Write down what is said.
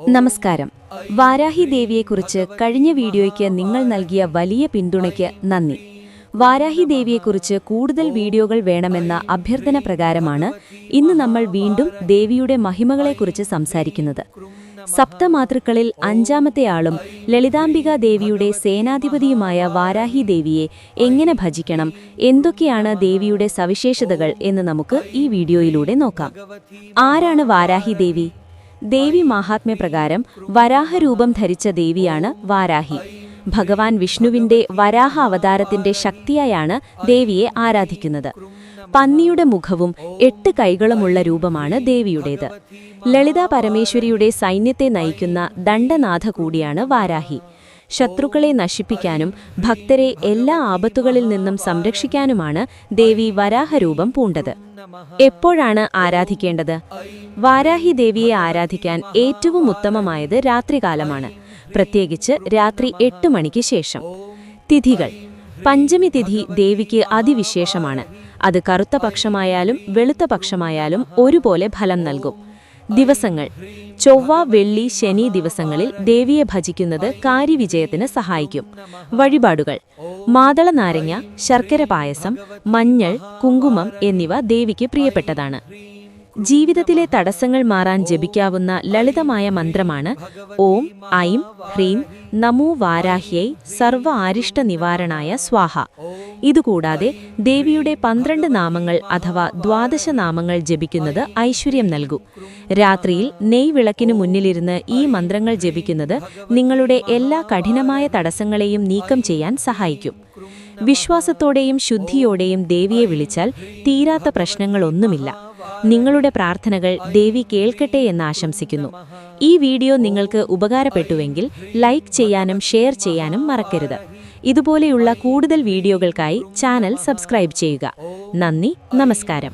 നമസ്കാരം. വാരാഹി ദേവിയെക്കുറിച്ച് കഴിഞ്ഞ വീഡിയോയ്ക്ക് നിങ്ങൾ നൽകിയ വലിയ പിന്തുണയ്ക്ക് നന്ദി. വാരാഹി ദേവിയെക്കുറിച്ച് കൂടുതൽ വീഡിയോകൾ വേണമെന്ന അഭ്യർത്ഥന പ്രകാരമാണ് ഇന്ന് നമ്മൾ വീണ്ടും ദേവിയുടെ മഹിമകളെക്കുറിച്ച് സംസാരിക്കുന്നത്. സപ്തമാതൃക്കളിൽ അഞ്ചാമത്തെയാളും ലളിതാംബിക ദേവിയുടെ സേനാധിപതിയുമായ വാരാഹി ദേവിയെ എങ്ങനെ ഭജിക്കണം, എന്തൊക്കെയാണ് ദേവിയുടെ സവിശേഷതകൾ എന്ന് നമുക്ക് ഈ വീഡിയോയിലൂടെ നോക്കാം. ആരാണ് വാരാഹി ദേവി? ദേവി മാഹാത്മ്യപ്രകാരം വരാഹരൂപം ധരിച്ച ദേവിയാണ് വാരാഹി. ഭഗവാൻ വിഷ്ണുവിന്റെ വരാഹ അവതാരത്തിന്റെ ശക്തിയായാണ് ദേവിയെ ആരാധിക്കുന്നത്. പന്നിയുടെ മുഖവും 8 കൈകളുമുള്ള രൂപമാണ് ദേവിയുടേത്. ലളിതാ പരമേശ്വരിയുടെ സൈന്യത്തെ നയിക്കുന്ന ദണ്ഡനാഥ കൂടിയാണ് വാരാഹി. ശത്രുക്കളെ നശിപ്പിക്കാനും ഭക്തരെ എല്ലാ ആപത്തുകളിൽ നിന്നും സംരക്ഷിക്കാനുമാണ് ദേവി വരാഹരൂപം പൂണ്ടത്. എപ്പോഴാണ് ആരാധിക്കേണ്ടത്? വാരാഹി ദേവിയെ ആരാധിക്കാൻ ഏറ്റവും ഉത്തമമായത് രാത്രികാലമാണ്, പ്രത്യേകിച്ച് രാത്രി 8 മണിക്ക് ശേഷം. തിഥികൾ: പഞ്ചമി തിഥി ദേവിക്ക് അതിവിശേഷമാണ്. അത് കറുത്ത പക്ഷമായാലും വെളുത്ത പക്ഷമായാലും ഒരുപോലെ ഫലം നൽകും. ദിവസങ്ങൾ: ചൊവ്വ, വെള്ളി, ശനി ദിവസങ്ങളിൽ ദേവിയെ ഭജിക്കുന്നത് കാര്യവിജയത്തിന് സഹായിക്കും. വഴിപാടുകൾ: മാതള നാരങ്ങ, ശർക്കര പായസം, മഞ്ഞൾ, കുങ്കുമം എന്നിവ ദേവിക്ക് പ്രിയപ്പെട്ടതാണ്. ജീവിതത്തിലെ തടസ്സങ്ങൾ മാറാൻ ജപിക്കാവുന്ന ലളിതമായ മന്ത്രമാണ് ഓം ഐം ഹ്രീം നമോ വാരാഹ്യൈ സർവ ആരിഷ്ട നിവാരണായ സ്വാഹ. ഇതുകൂടാതെ ദേവിയുടെ 12 നാമങ്ങൾ അഥവാ 12 നാമങ്ങൾ ജപിക്കുന്നത് ഐശ്വര്യം നൽകും. രാത്രിയിൽ നെയ് വിളക്കിനു മുന്നിലിരുന്ന് ഈ മന്ത്രങ്ങൾ ജപിക്കുന്നത് നിങ്ങളുടെ എല്ലാ കഠിനമായ തടസ്സങ്ങളെയും നീക്കം ചെയ്യാൻ സഹായിക്കും. വിശ്വാസത്തോടെയും ശുദ്ധിയോടെയും ദേവിയെ വിളിച്ചാൽ തീരാത്ത പ്രശ്നങ്ങളൊന്നുമില്ല. നിങ്ങളുടെ പ്രാർത്ഥനകൾ ദേവി കേൾക്കട്ടെ എന്ന് ആശംസിക്കുന്നു. ഈ വീഡിയോ നിങ്ങൾക്ക് ഉപകാരപ്പെട്ടുവെങ്കിൽ ലൈക്ക് ചെയ്യാനും ഷെയർ ചെയ്യാനും മറക്കരുത്. ഇതുപോലെയുള്ള കൂടുതൽ വീഡിയോകൾക്കായി ചാനൽ സബ്സ്ക്രൈബ് ചെയ്യുക. നന്ദി, നമസ്കാരം.